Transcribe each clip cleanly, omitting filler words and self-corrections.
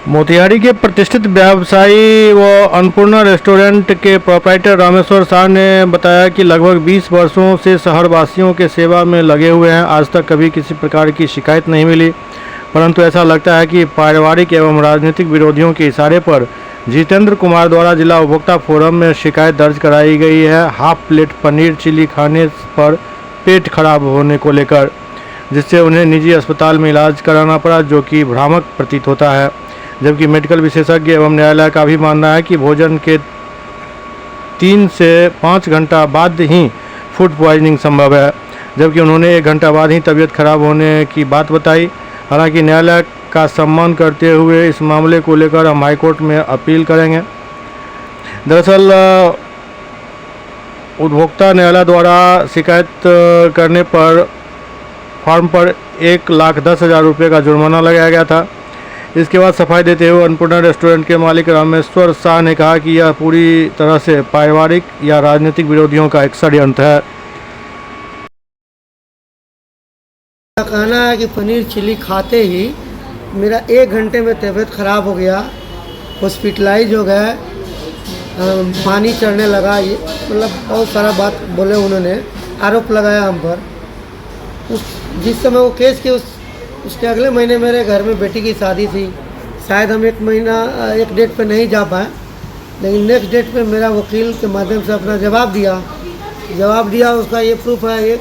मोतिहारी के प्रतिष्ठित व्यवसायी व अन्नपूर्णा रेस्टोरेंट के प्रोप्राइटर रामेश्वर शाह ने बताया कि लगभग 20 वर्षों से शहरवासियों के सेवा में लगे हुए हैं। आज तक कभी किसी प्रकार की शिकायत नहीं मिली, परंतु ऐसा लगता है कि पारिवारिक एवं राजनीतिक विरोधियों के इशारे पर जितेंद्र कुमार द्वारा जिला उपभोक्ता फोरम में शिकायत दर्ज कराई गई है हाफ प्लेट पनीर चिली खाने पर पेट खराब होने को लेकर, जिससे उन्हें निजी अस्पताल में इलाज कराना पड़ा, जो कि भ्रामक प्रतीत होता है। जबकि मेडिकल विशेषज्ञ एवं न्यायालय का भी मानना है कि भोजन के 3 से 5 घंटा बाद ही फूड पॉइजनिंग संभव है, जबकि उन्होंने 1 घंटा बाद ही तबीयत खराब होने की बात बताई। हालांकि न्यायालय का सम्मान करते हुए इस मामले को लेकर हम हाईकोर्ट में अपील करेंगे। दरअसल उपभोक्ता न्यायालय द्वारा शिकायत करने पर फॉर्म पर 1,10,000 रुपये का जुर्माना लगाया गया था। इसके बाद सफाई देते हुए अन्नपूर्णा रेस्टोरेंट के मालिक रामेश्वर शाह ने कहा कि यह पूरी तरह से पारिवारिक या राजनीतिक विरोधियों का एक षड्यंत्र है। कहना है कि पनीर चिली खाते ही मेरा 1 घंटे में तबीयत ख़राब हो गया, हॉस्पिटलाइज हो गया, पानी चढ़ने लगा, ये मतलब बहुत सारा बात बोले उन्होंने, आरोप लगाया हम पर। जिस समय वो केस की उसके अगले महीने मेरे घर में बेटी की शादी थी। शायद हम एक डेट पे नहीं जा पाए, लेकिन नेक्स्ट डेट पे मेरा वकील के माध्यम से अपना जवाब दिया। उसका ये प्रूफ है, ये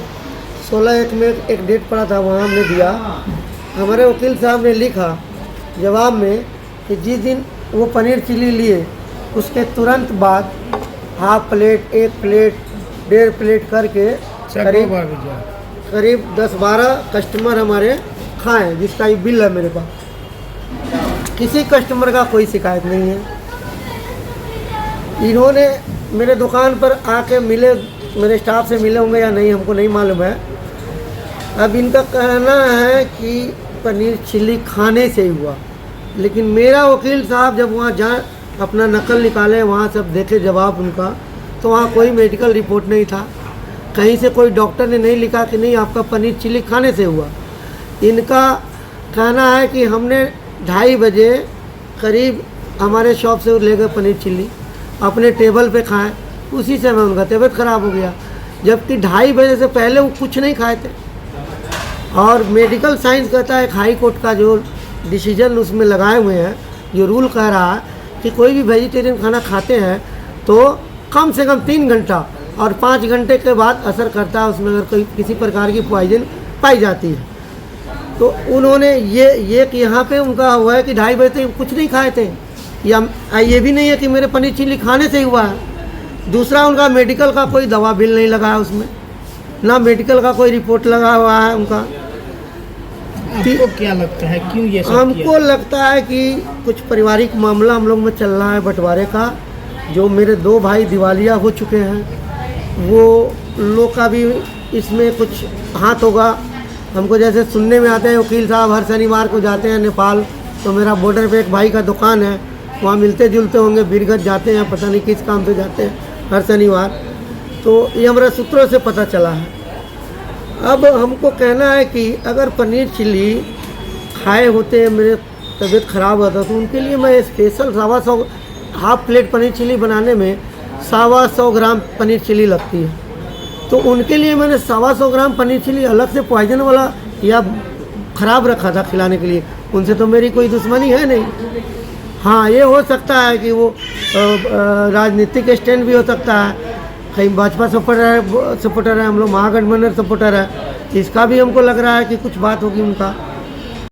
16/1 में एक डेट पड़ा था, वहाँ हमने दिया। हमारे वकील साहब ने लिखा जवाब में कि जिस दिन वो पनीर चिली लिए उसके तुरंत बाद हाफ प्लेट, 1 प्लेट, 1.5 प्लेट करके करीब 10-12 कस्टमर हमारे खाएँ, जिसका ये बिल है मेरे पास। किसी कस्टमर का कोई शिकायत नहीं है। इन्होंने मेरे दुकान पर आके मिले, मेरे स्टाफ से मिले होंगे या नहीं हमको नहीं मालूम है। अब इनका कहना है कि पनीर चिली खाने से ही हुआ, लेकिन मेरा वकील साहब जब वहाँ जाए अपना नकल निकाले, वहाँ सब देखे जवाब उनका, तो वहाँ कोई मेडिकल रिपोर्ट नहीं था, कहीं से कोई डॉक्टर ने नहीं लिखा कि नहीं आपका पनीर चिली खाने से हुआ। इनका कहना है कि हमने 2:30 बजे करीब हमारे शॉप से ले गए पनीर चिली, अपने टेबल पे खाए, उसी समय उनका तबीयत ख़राब हो गया, जबकि 2:30 बजे से पहले वो कुछ नहीं खाए थे। और मेडिकल साइंस कहता है, हाई कोर्ट का जो डिसीजन उसमें लगाए हुए हैं, जो रूल कह रहा है कि कोई भी वेजिटेरियन खाना खाते हैं तो कम से कम 3 घंटा और 5 घंटे के बाद असर करता है, उसमें अगर कोई किसी प्रकार की पॉइजन पाई जाती है। तो उन्होंने ये कि यहाँ पे उनका हुआ है कि 2:30 बजे तक कुछ नहीं खाए थे, या ये भी नहीं है कि मेरे पनीर चिली खाने से ही हुआ है। दूसरा, उनका मेडिकल का कोई दवा बिल नहीं लगा है उसमें, ना मेडिकल का कोई रिपोर्ट लगा हुआ है उनका। आपको क्या लगता है क्यों ये सब हमको लगता है कि कुछ पारिवारिक मामला हम लोग में चल रहा है बंटवारे का। जो मेरे 2 भाई दिवालिया हो चुके हैं, वो लोग का भी इसमें कुछ हाथ होगा। हमको जैसे सुनने में आता है वकील साहब हर शनिवार को जाते हैं नेपाल, तो मेरा बॉर्डर पे एक भाई का दुकान है, वहाँ मिलते जुलते होंगे, बीरगंज जाते हैं, पता नहीं किस काम से जाते हैं हर शनिवार। तो ये हमारे सूत्रों से पता चला है। अब हमको कहना है कि अगर पनीर चिली खाए होते, मेरे तबीयत ख़राब होता, तो उनके लिए मैं special 125 half plate paneer chilli बनाने में 125 ग्राम पनीर चिली लगती है, तो उनके लिए मैंने 125 ग्राम पनीर चिली अलग से पॉइजन वाला या ख़राब रखा था खिलाने के लिए। उनसे तो मेरी कोई दुश्मनी है नहीं। हाँ, ये हो सकता है कि वो राजनीतिक स्टैंड भी हो सकता है, कहीं भाजपा सपोर्टर है, हम लोग महागठबंधन सपोर्टर है, इसका भी हमको लग रहा है कि कुछ बात होगी उनका।